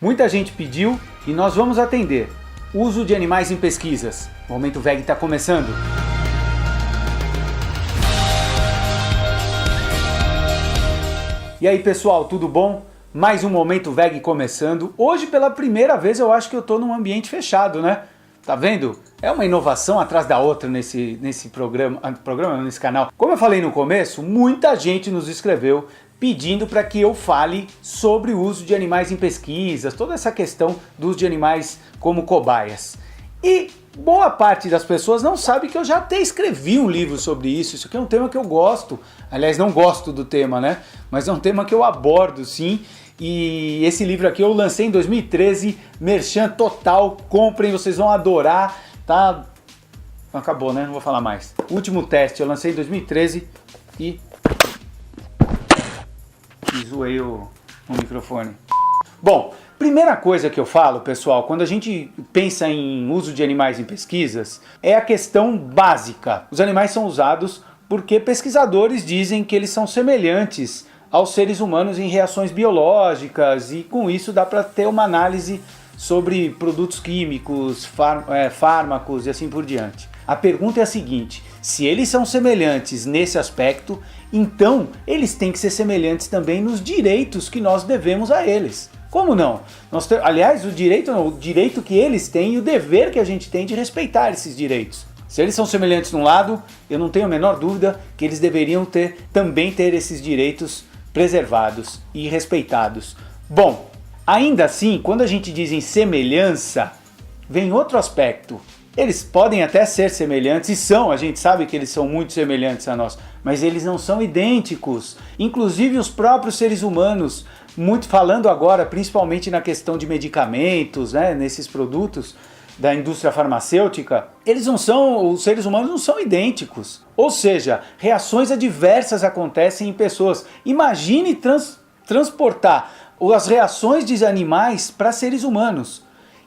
Muita gente pediu e nós vamos atender. Uso de animais em pesquisas. O Momento VEG está começando. E aí pessoal, tudo bom? Mais um Momento VEG começando. Hoje pela primeira vez eu acho que eu estou num ambiente fechado, né? Tá vendo? É uma inovação atrás da outra nesse nesse canal. Como eu falei no começo, muita gente nos escreveu pedindo para que eu fale sobre o uso de animais em pesquisas, toda essa questão do uso de animais como cobaias. E boa parte das pessoas não sabe que eu já até escrevi um livro sobre isso. Isso aqui é um tema que eu gosto. Aliás, não gosto do tema, né? Mas é um tema que eu abordo, sim. E esse livro aqui eu lancei em 2013, merchan total, comprem, vocês vão adorar, tá? Acabou, né? Não vou falar mais. Último teste, eu lancei em 2013 e zoei o microfone. Bom, primeira coisa que eu falo, pessoal, quando a gente pensa em uso de animais em pesquisas, é a questão básica. Os animais são usados porque pesquisadores dizem que eles são semelhantes aos seres humanos em reações biológicas e com isso dá para ter uma análise sobre produtos químicos, fármacos e assim por diante. A pergunta é a seguinte: se eles são semelhantes nesse aspecto, então eles têm que ser semelhantes também nos direitos que nós devemos a eles. Como não? Aliás, o direito que eles têm e o dever que a gente tem de respeitar esses direitos. Se eles são semelhantes num lado, eu não tenho a menor dúvida que eles deveriam também ter esses direitos preservados e respeitados. Bom, ainda assim, quando a gente diz em semelhança, vem outro aspecto. Eles podem até ser semelhantes, e são, a gente sabe que eles são muito semelhantes a nós, mas eles não são idênticos. Inclusive os próprios seres humanos, muito falando agora, principalmente na questão de medicamentos, né, nesses produtos da indústria farmacêutica, os seres humanos não são idênticos. Ou seja, reações adversas acontecem em pessoas. Imagine transportar as reações de animais para seres humanos.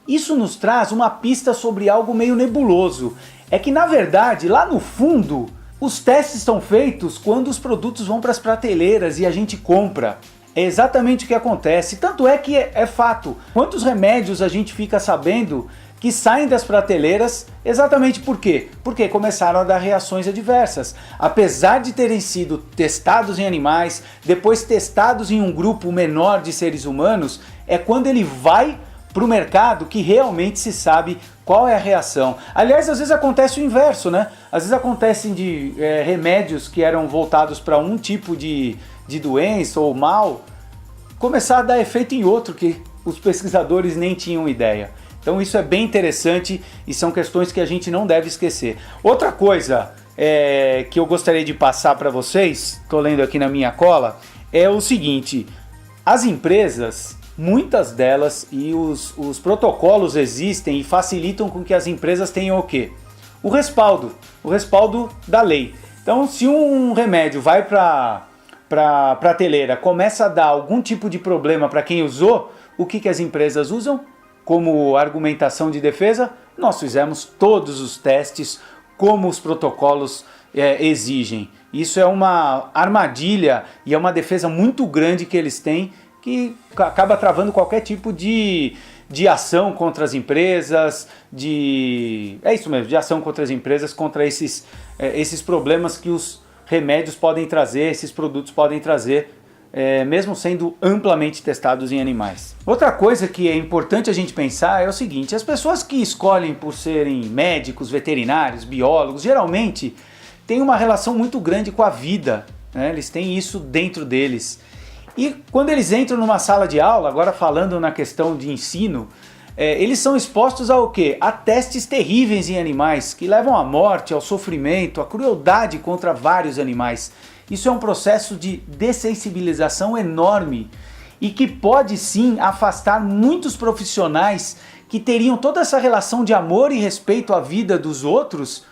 Isso nos traz uma pista sobre algo meio nebuloso. É que, na verdade, lá no fundo, os testes são feitos quando os produtos vão para as prateleiras e a gente compra. É exatamente o que acontece. Tanto é que é fato. Quantos remédios a gente fica sabendo que saem das prateleiras exatamente por quê? Porque começaram a dar reações adversas. Apesar de terem sido testados em animais, depois testados em um grupo menor de seres humanos, é quando ele vai para o mercado que realmente se sabe qual é a reação. Aliás, às vezes acontece o inverso, né? Às vezes acontecem de remédios que eram voltados para um tipo de doença ou mal, começar a dar efeito em outro que os pesquisadores nem tinham ideia. Então isso é bem interessante e são questões que a gente não deve esquecer. Outra coisa que eu gostaria de passar para vocês, estou lendo aqui na minha cola, é o seguinte: as empresas, muitas delas, e os protocolos existem e facilitam com que as empresas tenham o quê? O respaldo da lei. Então se um remédio vai para a prateleira, começa a dar algum tipo de problema para quem usou, o que as empresas usam como argumentação de defesa? Nós fizemos todos os testes como os protocolos exigem. Isso é uma armadilha e é uma defesa muito grande que eles têm, que acaba travando qualquer tipo de ação contra as empresas, de ação contra as empresas, contra esses problemas que os remédios podem trazer, esses produtos podem trazer, mesmo sendo amplamente testados em animais. Outra coisa que é importante a gente pensar é o seguinte: as pessoas que escolhem por serem médicos, veterinários, biólogos, geralmente têm uma relação muito grande com a vida, né? Eles têm isso dentro deles. E quando eles entram numa sala de aula, agora falando na questão de ensino, eles são expostos ao quê? A testes terríveis em animais, que levam à morte, ao sofrimento, à crueldade contra vários animais. Isso é um processo de dessensibilização enorme e que pode sim afastar muitos profissionais que teriam toda essa relação de amor e respeito à vida dos outros,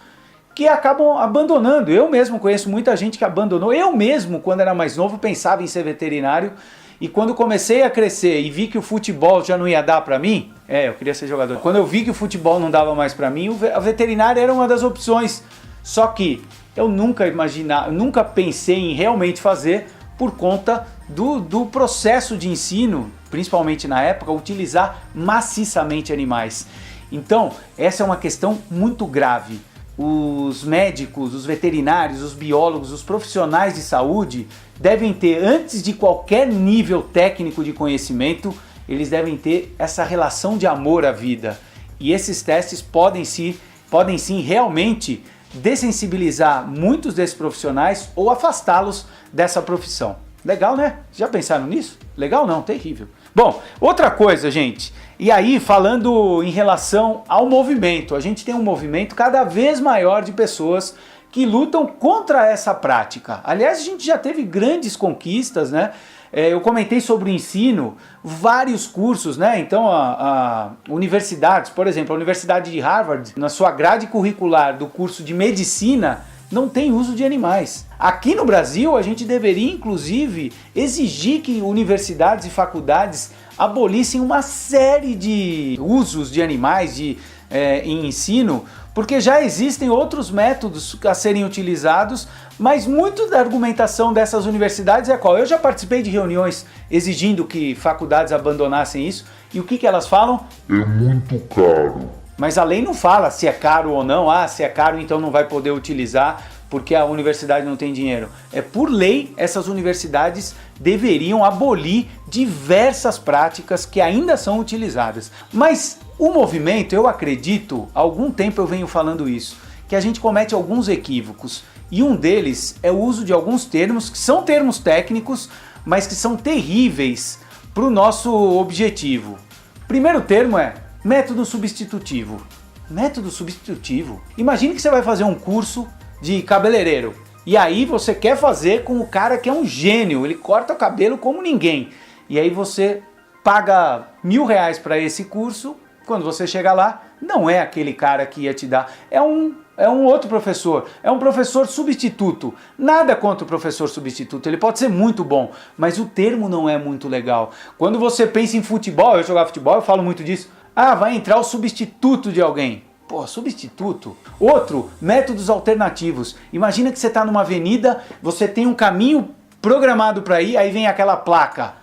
que acabam abandonando. Eu mesmo conheço muita gente que abandonou. Eu mesmo, quando era mais novo, pensava em ser veterinário, e quando comecei a crescer e vi que o futebol já não ia dar para mim, eu queria ser jogador. Quando eu vi que o futebol não dava mais para mim, a veterinária era uma das opções. Só que eu nunca pensei em realmente fazer por conta do processo de ensino, principalmente na época, utilizar maciçamente animais. Então, essa é uma questão muito grave. Os médicos, os veterinários, os biólogos, os profissionais de saúde devem ter, antes de qualquer nível técnico de conhecimento, eles devem ter essa relação de amor à vida. E esses testes podem sim realmente dessensibilizar muitos desses profissionais ou afastá-los dessa profissão. Legal, né? Já pensaram nisso? Legal não, terrível. Bom, outra coisa, gente, e aí falando em relação ao movimento, a gente tem um movimento cada vez maior de pessoas que lutam contra essa prática. Aliás, a gente já teve grandes conquistas, né? Eu comentei sobre o ensino, vários cursos, né? Então, universidades, por exemplo, a Universidade de Harvard, na sua grade curricular do curso de medicina, não tem uso de animais. Aqui no Brasil, a gente deveria, inclusive, exigir que universidades e faculdades abolissem uma série de usos de animais em ensino, porque já existem outros métodos a serem utilizados, mas muito da argumentação dessas universidades é qual? Eu já participei de reuniões exigindo que faculdades abandonassem isso, e o que elas falam? É muito caro. Mas a lei não fala se é caro ou não. Se é caro, então não vai poder utilizar porque a universidade não tem dinheiro. Por lei, essas universidades deveriam abolir diversas práticas que ainda são utilizadas. Mas o movimento, eu acredito, há algum tempo eu venho falando isso, que a gente comete alguns equívocos. E um deles é o uso de alguns termos, que são termos técnicos, mas que são terríveis para o nosso objetivo. O primeiro termo é método substitutivo. Método substitutivo. Imagine que você vai fazer um curso de cabeleireiro. E aí você quer fazer com o cara que é um gênio. Ele corta o cabelo como ninguém. E aí você paga R$1.000 para esse curso. Quando você chega lá, não é aquele cara que ia te dar. É um outro professor. É um professor substituto. Nada contra o professor substituto. Ele pode ser muito bom. Mas o termo não é muito legal. Quando você pensa em futebol, eu jogar futebol, eu falo muito disso. Vai entrar o substituto de alguém. Pô, substituto. Outro, métodos alternativos. Imagina que você está numa avenida, você tem um caminho programado para ir, aí vem aquela placa.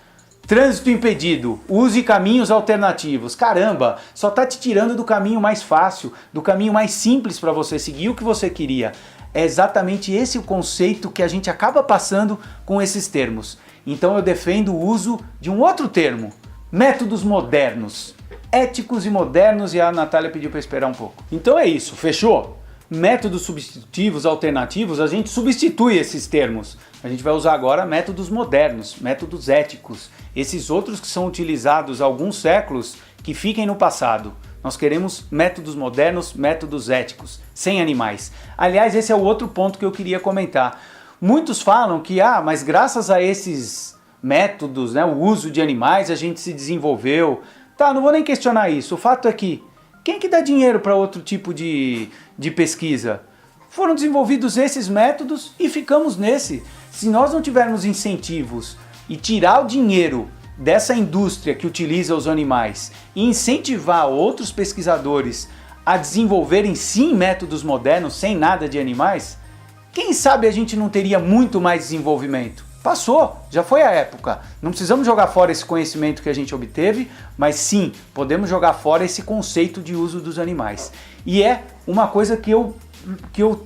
Trânsito impedido, use caminhos alternativos. Caramba, só está te tirando do caminho mais fácil, do caminho mais simples para você seguir o que você queria. É exatamente esse o conceito que a gente acaba passando com esses termos. Então eu defendo o uso de um outro termo, métodos modernos. Éticos e modernos, e a Natália pediu para esperar um pouco. Então é isso, fechou? Métodos substitutivos, alternativos, a gente substitui esses termos. A gente vai usar agora métodos modernos, métodos éticos. Esses outros que são utilizados há alguns séculos, que fiquem no passado. Nós queremos métodos modernos, métodos éticos, sem animais. Aliás, esse é o outro ponto que eu queria comentar. Muitos falam que, mas graças a esses métodos, né, o uso de animais, a gente se desenvolveu. Tá, não vou nem questionar isso. O fato é que quem que dá dinheiro para outro tipo de pesquisa? Foram desenvolvidos esses métodos e ficamos nesse. Se nós não tivermos incentivos e tirar o dinheiro dessa indústria que utiliza os animais e incentivar outros pesquisadores a desenvolverem sim métodos modernos sem nada de animais, quem sabe a gente não teria muito mais desenvolvimento? Passou, já foi a época. Não precisamos jogar fora esse conhecimento que a gente obteve, mas sim, podemos jogar fora esse conceito de uso dos animais. E é uma coisa que eu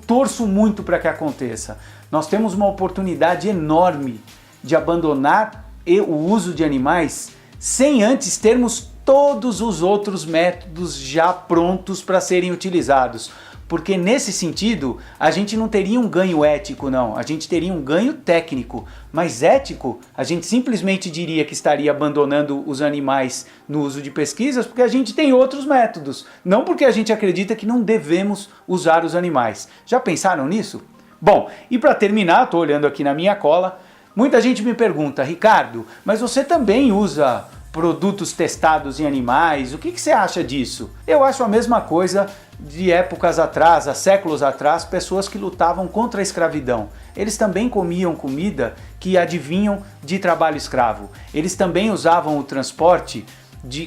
torço muito para que aconteça. Nós temos uma oportunidade enorme de abandonar o uso de animais sem antes termos todos os outros métodos já prontos para serem utilizados. Porque nesse sentido, a gente não teria um ganho ético, não. A gente teria um ganho técnico. Mas ético, a gente simplesmente diria que estaria abandonando os animais no uso de pesquisas porque a gente tem outros métodos. Não porque a gente acredita que não devemos usar os animais. Já pensaram nisso? Bom, e para terminar, estou olhando aqui na minha cola, muita gente me pergunta, Ricardo, mas você também usa produtos testados em animais, o que você acha disso? Eu acho a mesma coisa de épocas atrás, há séculos atrás, pessoas que lutavam contra a escravidão. Eles também comiam comida que advinham de trabalho escravo. Eles também usavam o transporte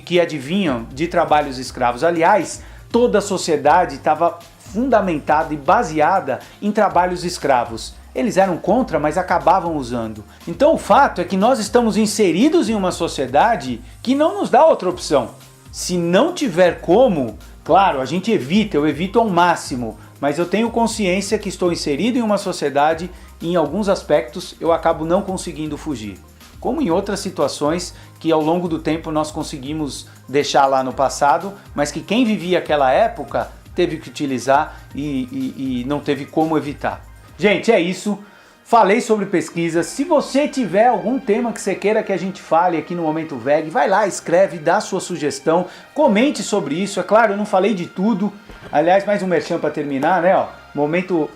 que advinham de trabalhos escravos. Aliás, toda a sociedade estava fundamentada e baseada em trabalhos escravos. eles eram contra, mas acabavam usando. Então o fato é que nós estamos inseridos em uma sociedade que não nos dá outra opção. Se não tiver como, claro, a gente evita, eu evito ao máximo, mas eu tenho consciência que estou inserido em uma sociedade e em alguns aspectos eu acabo não conseguindo fugir. Como em outras situações que ao longo do tempo nós conseguimos deixar lá no passado, mas que quem vivia aquela época teve que utilizar e não teve como evitar. Gente, é isso. Falei sobre pesquisas. Se você tiver algum tema que você queira que a gente fale aqui no Momento VEG, vai lá, escreve, dá sua sugestão, comente sobre isso. É claro, eu não falei de tudo. Aliás, mais um merchan para terminar, né? Ó, Momento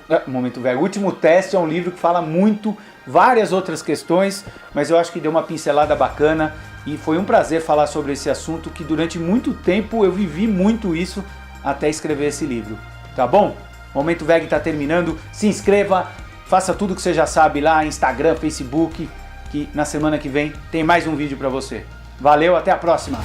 VEG. O Último Teste é um livro que fala muito, várias outras questões, mas eu acho que deu uma pincelada bacana e foi um prazer falar sobre esse assunto que durante muito tempo eu vivi muito isso até escrever esse livro. Tá bom? Momento VEG está terminando. Se inscreva, faça tudo que você já sabe lá, Instagram, Facebook, que na semana que vem tem mais um vídeo para você. Valeu, até a próxima!